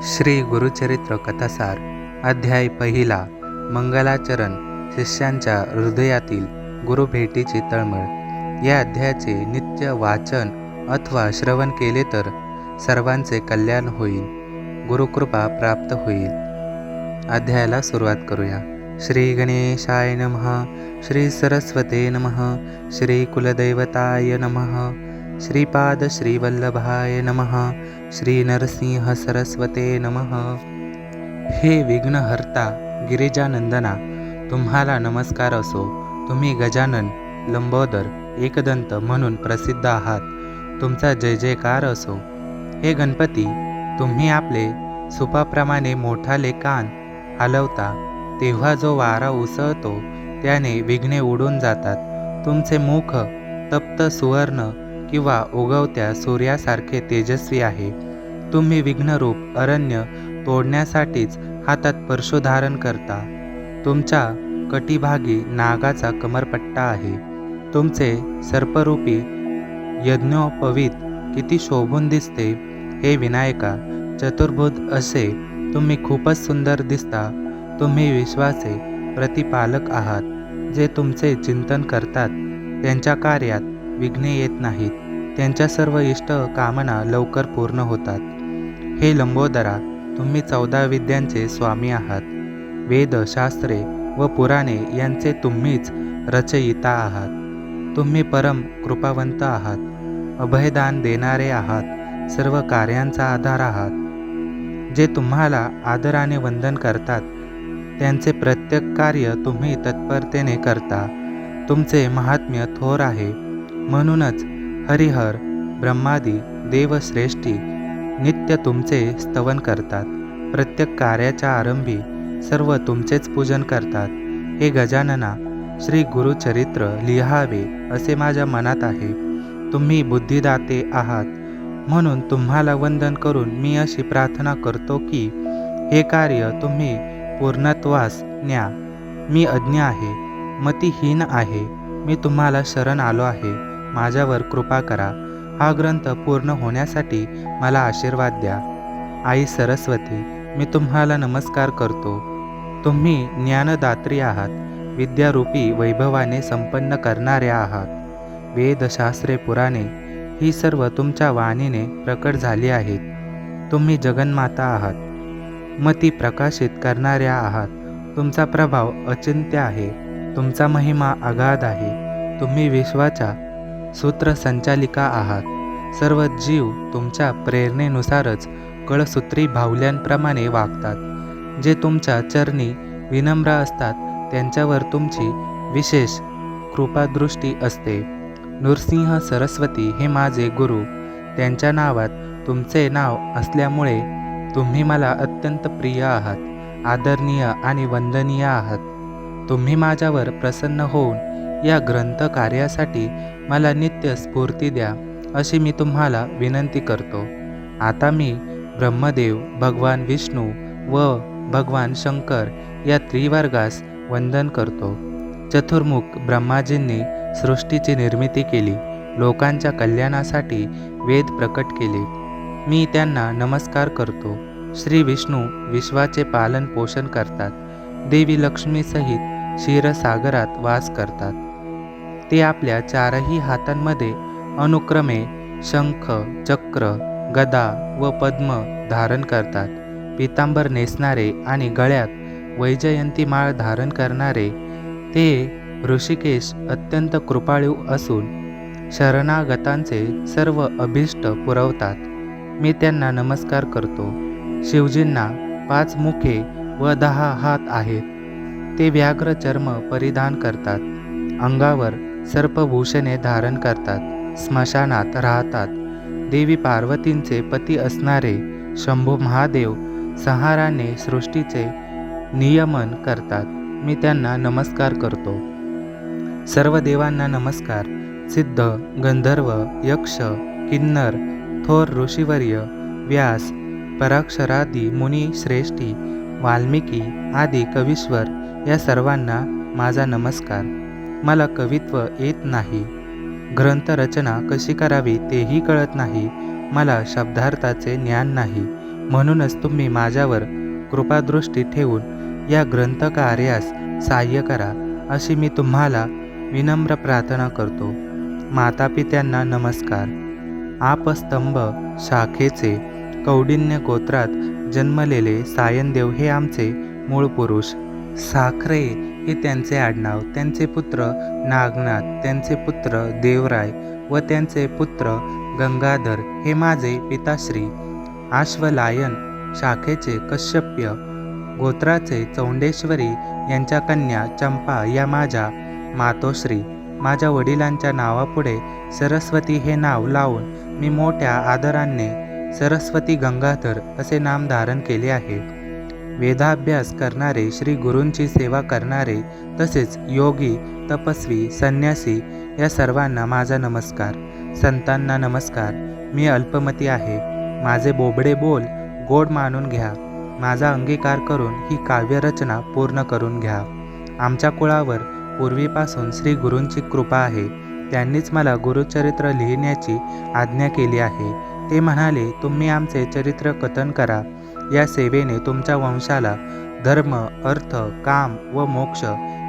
श्री गुरुचरित्र कथासार अध्याय पहिला. मंगलाचरण. शिष्यांच्या हृदयातील गुरुभेटीची तळमळ. या अध्यायाचे नित्य वाचन अथवा श्रवण केले तर सर्वांचे कल्याण होईल, गुरुकृपा प्राप्त होईल. अध्यायाला सुरुवात करूया. श्री गणेशाय नमः. श्री सरस्वते नमः. श्री कुलदैवताय नमः. श्रीपाद श्रीवल्लभाय नमः. श्री नरसिंह सरस्वते नमः. हे विघ्नहर्ता गिरिजानंदना, तुम्हाला नमस्कार असो. तुम्ही गजानन, लंबोदर, एकदंत म्हणून प्रसिद्ध आहात. तुमचा जय जयकार असो. हे गणपती, तुम्ही आपले सुपाप्रमाणे मोठाले कान हलवता तेव्हा जो वारा उसळतो त्याने विघ्ने उडून जातात. तुमचे मुख तप्त सुवर्ण किंवा उगवत्या सूर्यासारखे तेजस्वी आहे. तुम्ही विघ्नरूप अरण्य तोडण्यासाठीच हातात परशु धारण करता. तुमच्या कटिभागी नागाचा कमरपट्टा आहे. तुमचे सर्परूपी यज्ञोपवीत किती शोभून दिसते. हे विनायका, चतुर्भुज असे तुम्ही खूपच सुंदर दिसता. तुम्ही विश्वाचे प्रतिपालक आहात. जे तुमचे चिंतन करतात त्यांच्या कार्यात विघ्ने येत नाहीत. त्यांच्या सर्व इष्ट कामना लवकर पूर्ण होतात. हे लंबोदरा, तुम्ही 14 विद्यांचे स्वामी आहात. वेद, शास्त्रे व पुराणे यांचे तुम्हीच रचयिता आहात. तुम्ही परम कृपावंत आहात. अभयदान देणारे आहात. सर्व कार्यांचा आधार आहात. जे तुम्हाला आदराने वंदन करतात त्यांचे प्रत्येक कार्य तुम्ही तत्परतेने करता. तुमचे महात्म्य थोर आहे. म्हणूनच हरिहर, ब्रह्मादी देवश्रेष्ठी नित्य तुमचे स्तवन करतात. प्रत्येक कार्याच्या आरंभी सर्व तुमचेच पूजन करतात. हे गजानना, श्री गुरुचरित्र लिहावे असे माझ्या मनात आहे. तुम्ही बुद्धिदाते आहात. म्हणून तुम्हाला वंदन करून मी अशी प्रार्थना करतो की हे कार्य तुम्ही पूर्णत्वास न्या. मी अज्ञ आहे, मतिहीन आहे. मी तुम्हाला शरण आलो आहे. माझ्यावर कृपा करा. हा ग्रंथ पूर्ण होण्यासाठी मला आशीर्वाद द्या. आई सरस्वती, मी तुम्हाला नमस्कार करतो. तुम्ही ज्ञानदात्री आहात. विद्यारूपी वैभवाने संपन्न करणाऱ्या आहात. वेद, शास्त्रे, पुराणे ही सर्व तुमच्या वाणीने प्रकट झाली आहेत. तुम्ही जगन्माता आहात. मती प्रकाशित करणाऱ्या आहात. तुमचा प्रभाव अचिंत्य आहे. तुमचा महिमा अगाध आहे. तुम्ही विश्वाच्या सूत्रसंचालिका आहात. सर्व जीव तुमच्या प्रेरणेनुसारच कळसूत्री बाहुल्यांप्रमाणे वागतात. जे तुमच्या चरणी विनम्र असतात त्यांच्यावर तुमची विशेष कृपादृष्टी असते. नृसिंह सरस्वती हे माझे गुरु. त्यांच्या नावात तुमचे नाव असल्यामुळे तुम्ही मला अत्यंत प्रिय आहात. आदरणीय आणि वंदनीय आहात. तुम्ही माझ्यावर प्रसन्न होऊन या ग्रंथ कार्यासाठी मला नित्य स्फूर्ती द्या अशी मी तुम्हाला विनंती करतो. आता मी ब्रह्मदेव, भगवान विष्णू व भगवान शंकर या त्रिवर्गास वंदन करतो. चतुर्मुख ब्रह्माजींनी सृष्टीची निर्मिती केली. लोकांच्या कल्याणासाठी वेद प्रकट केले. मी त्यांना नमस्कार करतो. श्री विष्णू विश्वाचे पालन पोषण करतात. देवी लक्ष्मी सहित क्षीरसागरात वास करतात. ते आपल्या 4ही हातांमध्ये अनुक्रमे शंख, चक्र, गदा व पद्म धारण करतात. पितांबर नेसणारे आणि गळ्यात वैजयंती माळ धारण करणारे ते ऋषिकेश अत्यंत कृपाळू असून शरणागतांचे सर्व अभिष्ट पुरवतात. मी त्यांना नमस्कार करतो. शिवजींना 5 मुखे व 10 हात आहेत. ते व्याघ्र चर्म परिधान करतात. अंगावर सर्पभूषणे धारण करतात. स्मशानात राहतात. देवी पार्वतींचे पती असणारे शंभू महादेव संहाराने सृष्टीचे नियमन करतात. मी त्यांना नमस्कार करतो. सर्व देवांना नमस्कार. सिद्ध, गंधर्व, यक्ष, किन्नर, थोर ऋषीवर्य, व्यास, पराक्षरादी मुनी श्रेष्ठी, वाल्मिकी आदी कवीश्वर या सर्वांना माझा नमस्कार. मला कवित्व येत नाही. ग्रंथरचना कशी करावी तेही कळत नाही. मला शब्दार्थाचे ज्ञान नाही. म्हणूनच तुम्ही माझ्यावर कृपादृष्टी ठेवून या ग्रंथकार्यास सहाय्य करा, अशी मी तुम्हाला विनम्र प्रार्थना करतो. मातापित्यांना नमस्कार. आपस्तंभ शाखेचे कौंडिण्य गोत्रात जन्मलेले सायनदेव हे आमचे मूळ पुरुष. साखरे हे त्यांचे आडनाव. त्यांचे पुत्र नागनाथ, त्यांचे पुत्र देवराय व त्यांचे पुत्र गंगाधर हे माझे पिताश्री. आश्वलायन शाखेचे कश्यप्य गोत्राचे चौंडेश्वरी यांच्या कन्या चंपा या माझ्या मातोश्री. माझ्या वडिलांच्या नावापुढे सरस्वती हे नाव लावून मी मोठ्या आदराने सरस्वती गंगाधर असे नाम धारण केले आहे. वेदाभ्यास करणारे, श्री गुरूंची सेवा करणारे, तसेच योगी, तपस्वी, संन्यासी या सर्वांना माझा नमस्कार. संतांना नमस्कार. मी अल्पमती आहे. माझे बोबडे बोल गोड मानून घ्या. माझा अंगीकार करून ही काव्यरचना पूर्ण करून घ्या. आमच्या कुळावर पूर्वीपासून श्री गुरूंची कृपा आहे. त्यांनीच मला गुरुचरित्र लिहिण्याची आज्ञा केली आहे. ते म्हणाले, तुम्ही आमचे चरित्र कथन करा. या सेवेने तुमच्या वंशाला धर्म, अर्थ, काम व मोक्ष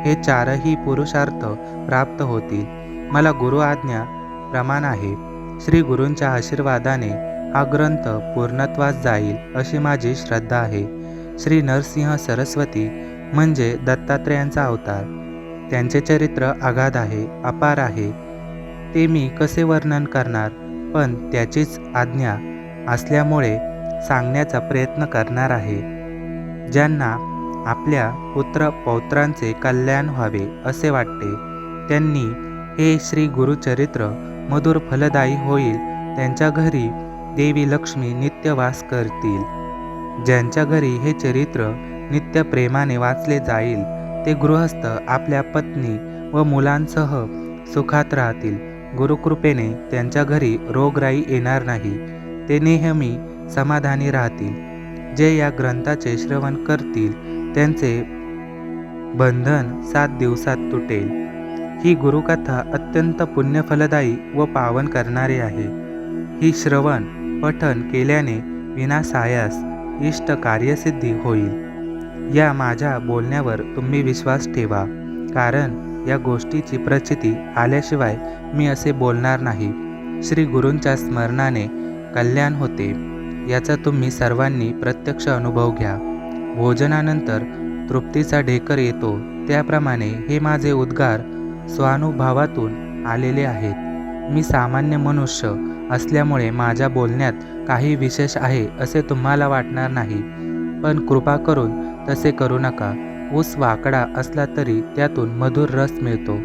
हे चारही पुरुषार्थ प्राप्त होतील. मला गुरु आज्ञा प्रमाण आहे. श्री गुरूंच्या आशीर्वादाने हा ग्रंथ पूर्णत्वास जाईल अशी माझी श्रद्धा आहे. श्री नरसिंह सरस्वती म्हणजे दत्तात्रेयांचा अवतार. त्यांचे चरित्र अगाध आहे, अपार आहे. ते मी कसे वर्णन करणार, पण त्याचीच आज्ञा असल्यामुळे सांगण्याचा प्रयत्न करणार आहे. ज्यांना आपल्या पुत्र पौत्रांचे कल्याण व्हावे असे वाटते, त्यांनी हे श्री गुरुचरित्र मधुर फलदायी होईल. त्यांच्या घरी देवी लक्ष्मी नित्य वास करतील. ज्यांच्या घरी हे चरित्र नित्य प्रेमाने वाचले जाईल, ते गृहस्थ आपल्या पत्नी व मुलांसह सुखात राहतील. गुरुकृपेने त्यांच्या घरी रोगराई येणार नाही. ते नेहमी समाधानी राहतील. जे या ग्रंथाचे श्रवण करतील, त्यांचे बंधन 7 दिवसात तुटेल. ही गुरुकथा अत्यंत पुण्यफलदायी व पावन करणारी आहे. ही श्रवण पठन केल्याने विनासायास इष्ट कार्यसिद्धी होईल. या माझ्या बोलण्यावर तुम्ही विश्वास ठेवा, कारण या गोष्टीची प्रचिती आल्याशिवाय मी असे बोलणार नाही. श्री गुरूंच्या स्मरणाने कल्याण होते, याचा तुम्ही सर्वांनी प्रत्यक्ष अनुभव घ्या. भोजनानंतर तृप्तीचा ढेकर येतो, त्याप्रमाणे हे माझे उद्गार स्वानुभवातून आलेले आहेत. मी सामान्य मनुष्य असल्यामुळे माझ्या बोलण्यात काही विशेष आहे असे तुम्हाला वाटणार नाही, पण कृपा करून तसे करू नका. ऊस वाकडा असला तरी त्यातून मधुर रस मिळतो.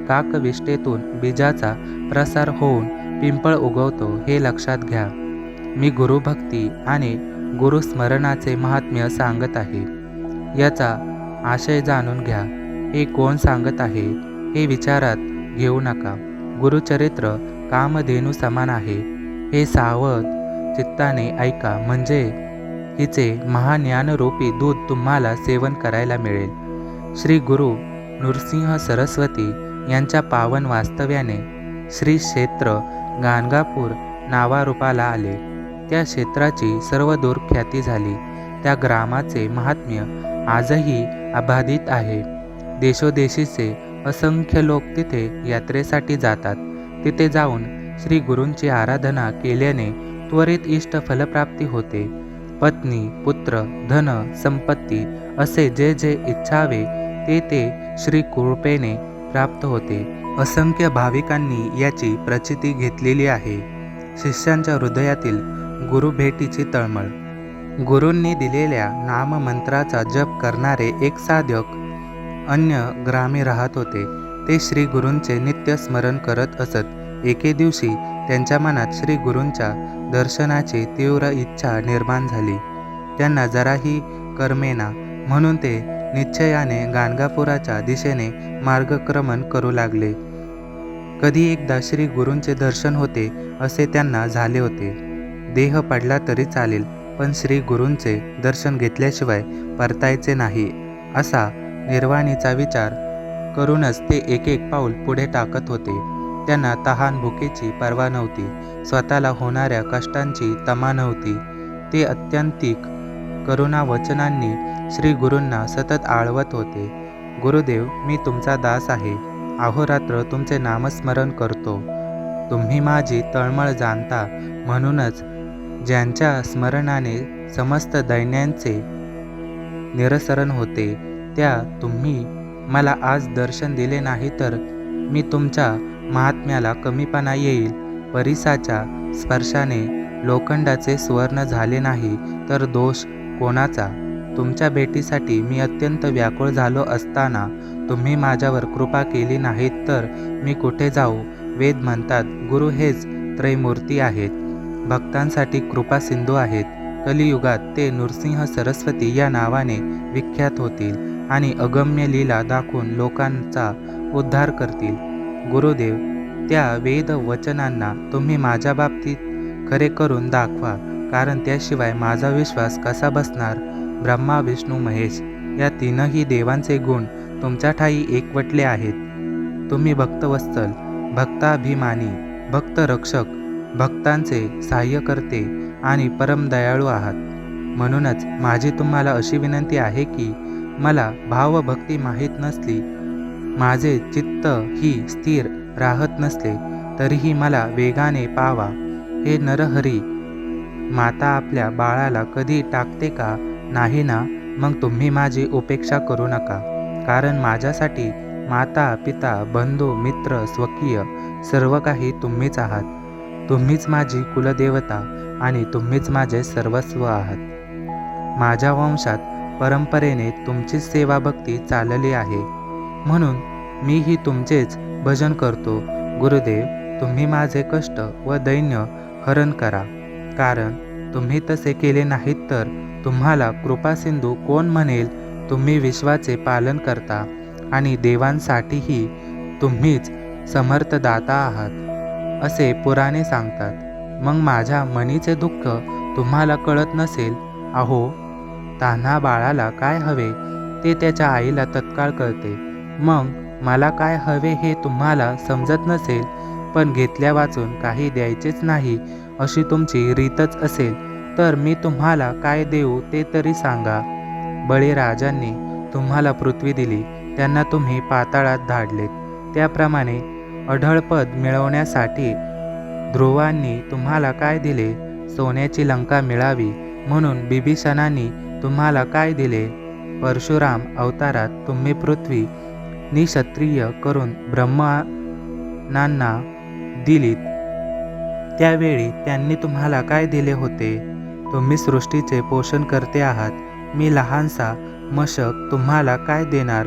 काकविष्टेतून बीजाचा प्रसार होऊन पिंपळ उगवतो, हे लक्षात घ्या. मी गुरुभक्ती आणि गुरुस्मरणाचे महात्म्य सांगत आहे. याचा आशय जाणून घ्या. हे कोण सांगत आहे हे विचारात घेऊ नका. गुरुचरित्र कामधेनू समान आहे. हे सावध चित्ताने ऐका, म्हणजे हिचे महाज्ञानरूपी दूध तुम्हाला सेवन करायला मिळेल. श्री गुरु नृसिंह सरस्वती यांच्या पावन वास्तव्याने श्री क्षेत्र गाणगापूर नावारूपाला आले. त्या क्षेत्राची सर्वदूर ख्याती झाली. त्या ग्रामाचे महात्म्य आजही अबाधित आहे. देशोदेशीचे असंख्य लोक तिथे यात्रेसाठी जातात. तिथे जाऊन श्री गुरूंची आराधना केल्याने त्वरित इष्ट फलप्राप्ती होते. पत्नी, पुत्र, धन, संपत्ती असे जे जे इच्छावे ते श्री कृपेने प्राप्त होते. असंख्य भाविकांनी याची प्रचिती घेतलेली आहे. शिष्यांच्या हृदयातील गुरुभेटीची तळमळ. गुरूंनी दिलेल्या नाममंत्राचा जप करणारे एक साधक अन्य ग्रामी राहत होते. ते श्री गुरूंचे नित्य स्मरण करत असत. एके दिवशी त्यांच्या मनात श्री गुरूंच्या दर्शनाची तीव्र इच्छा निर्माण झाली. त्यांना जराही करमेना, म्हणून ते निश्चयाने गाणगापुराच्या दिशेने मार्गक्रमण करू लागले. कधी एकदा श्री गुरूंचे दर्शन होते असे त्यांना झाले होते. देह पडला तरी चालेल, पण श्री गुरूंचे दर्शन घेतल्याशिवाय परतायचे नाही, असा निर्वाणीचा विचार करूनच ते एक एक पाऊल पुढे टाकत होते. त्यांना तहान भुकेची पर्वा नव्हती. स्वतःला होणाऱ्या कष्टांची तमा नव्हती. ते अत्यंतिक करुणा वचनांनी श्री गुरूंना सतत आळवत होते. गुरुदेव, मी तुमचा दास आहे. अहोरात्र तुमचे नामस्मरण करतो. तुम्ही माझी तळमळ जाणता, म्हणूनच ज्यांच्या स्मरणाने समस्त दैन्यांचे निरसरण होते, त्या तुम्ही मला आज दर्शन दिले नाही तर मी तुमच्या महात्म्याला कमीपणा येईल. परिसाच्या स्पर्शाने लोखंडाचे सुवर्ण झाले नाही तर दोष कोणाचा? तुमच्या भेटीसाठी मी अत्यंत व्याकुळ झालो असताना तुम्ही माझ्यावर कृपा केली नाहीत तर मी कुठे जाऊ? वेद म्हणतात, गुरु हेच त्रयमूर्ती आहेत, भक्तांसाठी कृपा सिंधू आहेत. कलियुगात ते नृसिंह सरस्वती या नावाने विख्यात होतील आणि अगम्य लीला दाखवून लोकांचा उद्धार करतील. गुरुदेव, त्या वेद वचनांना तुम्ही माझ्या बाबतीत खरे करून दाखवा, कारण त्याशिवाय माझा विश्वास कसा बसणार? ब्रह्मा, विष्णू, महेश या तीनही देवांचे गुण तुमच्या ठायी एकवटले आहेत. तुम्ही भक्तवत्सल, भक्ताभिमानी, भक्तरक्षक, भक्तांचे सहाय्यकर्ते आणि परमदयाळू आहात. म्हणूनच माझी तुम्हाला अशी विनंती आहे की मला भावभक्ती माहीत नसली, माझे चित्त ही स्थिर राहत नसले, तरीही मला वेगाने पावा. हे नरहरी, माता आपल्या बाळाला कधी टाकते का? नाही ना? मग तुम्ही माझी उपेक्षा करू नका, कारण माझ्यासाठी माता, पिता, बंधू, मित्र, स्वकीय सर्व काही तुम्हीच आहात. तुम्हीच माझी कुलदेवता आणि तुम्हीच माझे सर्वस्व आहात. माझ्या वंशात परंपरेने तुमचीच सेवाभक्ती चालली आहे, म्हणून मीही तुमचेच भजन करतो. गुरुदेव, तुम्ही माझे कष्ट व दैन्य हरण करा, कारण तुम्ही तसे केले नाहीत तर तुम्हाला कृपासिंधू कोण म्हणेल? तुम्ही विश्वाचे पालन करता आणि देवांसाठीही तुम्हीच समर्थदाता आहात, असे पुराणे सांगतात. मग माझ्या मनीचे दुःख तुम्हाला कळत नसेल? अहो, तान्हा बाळाला काय हवे ते त्याच्या आईला तत्काळ कळते. मग मला काय हवे हे तुम्हाला समजत नसेल, पण घेतल्या वाचून काही द्यायचेच नाही अशी तुमची रीतच असेल तर मी तुम्हाला काय देऊ ते तरी सांगा. बळीराजांनी तुम्हाला पृथ्वी दिली, त्यांना तुम्ही पाताळात धाडलेत. त्याप्रमाणे अढळपद मिळवण्यासाठी ध्रुवांनी तुम्हाला काय दिले? सोन्याची लंका मिळावी म्हणून बिभीषणांनी तुम्हाला काय दिले? परशुराम अवतारात तुम्ही पृथ्वी निक्षत्रिय करून ब्राह्मणांना दिलीत, त्यावेळी त्यांनी तुम्हाला काय दिले होते? तुम्ही सृष्टीचे पोषण करते आहात. मी लहानसा मशक तुम्हाला काय देणार?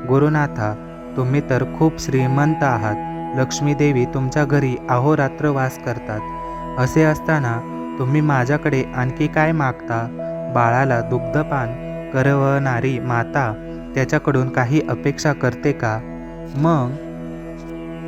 गुरुनाथा, तुम्ही तर खूप श्रीमंत आहात. लक्ष्मी देवी तुमच्या घरी अहोरात्र वास करतात. असे असताना तुम्ही माझ्याकडे आणखी काय मागता? बाळाला दुग्धपान करवणारी माता त्याच्याकडून काही अपेक्षा करते का? मग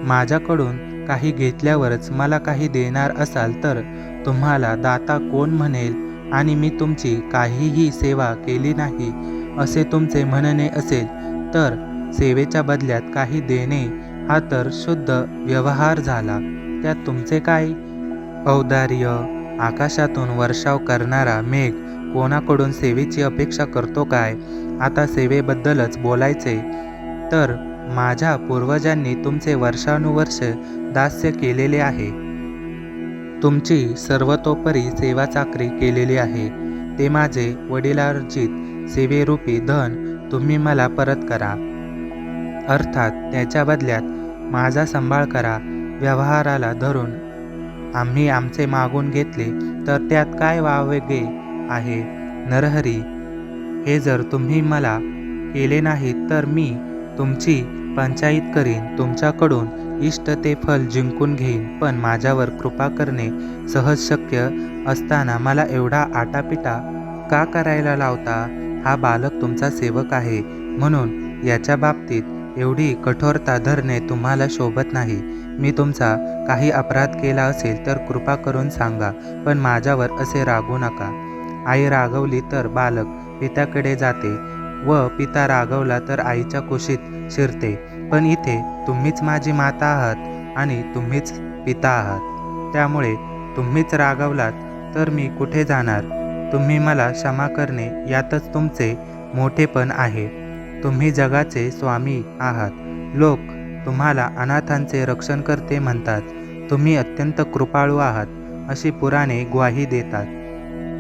माझ्याकडून काही घेतल्यावरच मला काही देणार असाल तर तुम्हाला दाता कोण म्हणेल? आणि मी तुमची काहीही सेवा केली नाही असे तुमचे म्हणणे असेल तर सेवेच्या बदल्यात काही देणे हा तर शुद्ध व्यवहार झाला. त्यात तुमचे काय औदार्य? आकाशातून वर्षाव करणारा मेघ कोणाकडून सेवेची अपेक्षा करतो काय? आता सेवेबद्दलच बोलायचे तर माझ्या पूर्वजांनी तुमचे वर्षानुवर्ष दास्य केलेले आहे. तुमची सर्वतोपरी सेवा चाकरी केलेली आहे. ते माझे वडिलार्जित सेवेरूपी धन तुम्ही मला परत करा, अर्थात त्याच्या बदल्यात माझा सांभाळ करा. व्यवहाराला धरून आम्ही आमचे मागून घेतले तर त्यात काय वावगे आहे? नरहरी, हे जर तुम्ही मला केले नाही तर मी तुमची पंचायत करीन, तुमच्याकडून इष्ट ते फल जिंकून घेईन. पण माझ्यावर कृपा करणे सहज शक्य असताना मला एवढा आटापिटा का करायला लावता? हा बालक तुमचा सेवक आहे, म्हणून याच्या बाबतीत एवढी कठोरता धरणे तुम्हाला शोभत नाही. मी तुमचा काही अपराध केला असेल तर कृपा करून सांगा, पण माझ्यावर असे रागवू नका. आई रागवली तर बालक पित्याकडे जाते व पिता रागवला तर आईच्या कुशीत शिरते. पण इथे तुम्हीच माझी माता आहात आणि तुम्हीच पिता आहात, त्यामुळे तुम्हीच रागवलात तर मी कुठे जाणार? तुम्ही मला क्षमा करणे यातच तुमचे मोठेपण आहे. तुम्ही जगाचे स्वामी आहात. लोक तुम्हाला अनाथांचे रक्षणकर्ते म्हणतात. तुम्ही अत्यंत कृपाळू आहात अशी पुराणे ग्वाही देतात.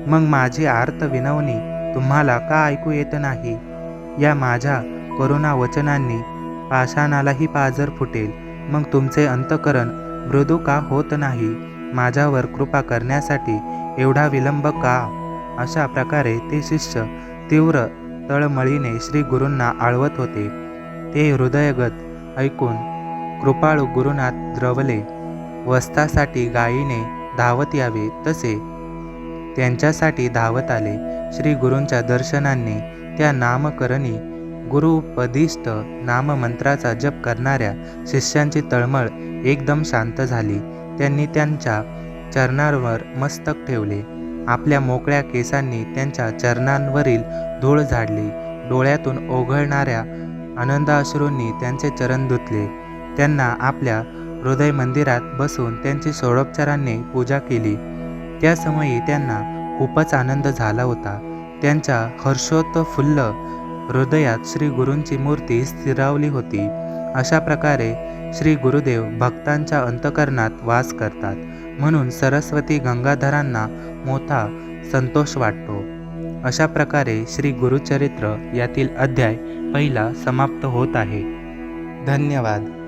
मग माझी आर्त विनवणी तुम्हाला का ऐकू येत नाही? या माझ्या करुणा वचनांनी पाषाणालाही पाझर फुटेल. मग तुमचे अंतःकरण मृदू का होत नाही? माझ्यावर कृपा करण्यासाठी एवढा विलंब का? अशा प्रकारे ते शिष्य तीव्र तळमळीने श्री गुरूंना आळवत होते. ते हृदयगत ऐकून कृपाळू गुरुनाथ द्रवले. वस्त्रासाठी गायीने धावत यावे तसे त्यांच्यासाठी धावत आले. श्री गुरूंच्या दर्शनाने त्या नामकरणी गुरुपदिष्ट नाममंत्राचा जप करणाऱ्या शिष्यांची तळमळ एकदम शांत झाली. त्यांनी त्यांच्या चरणांवर मस्तक ठेवले. आपल्या मोकळ्या केसांनी त्यांच्या चरणांवरील धूळ झाडली. डोळ्यातून ओघळणाऱ्या आनंदाश्रूंनी त्यांचे चरण धुतले. त्यांना आपल्या हृदय मंदिरात बसून त्यांची षोडोपचारांनी पूजा केली. त्या समयी त्यांना खूपच आनंद झाला होता. त्यांच्या हर्षोत्फुल्ल हृदयात श्री गुरूंची मूर्ती स्थिरावली होती. अशा प्रकारे श्री गुरुदेव भक्तांच्या अंतःकरणात वास करतात, म्हणून सरस्वती गंगाधरांना मोठा संतोष वाटतो. अशा प्रकारे श्री गुरुचरित्र यातील अध्याय पहिला समाप्त होत आहे. धन्यवाद.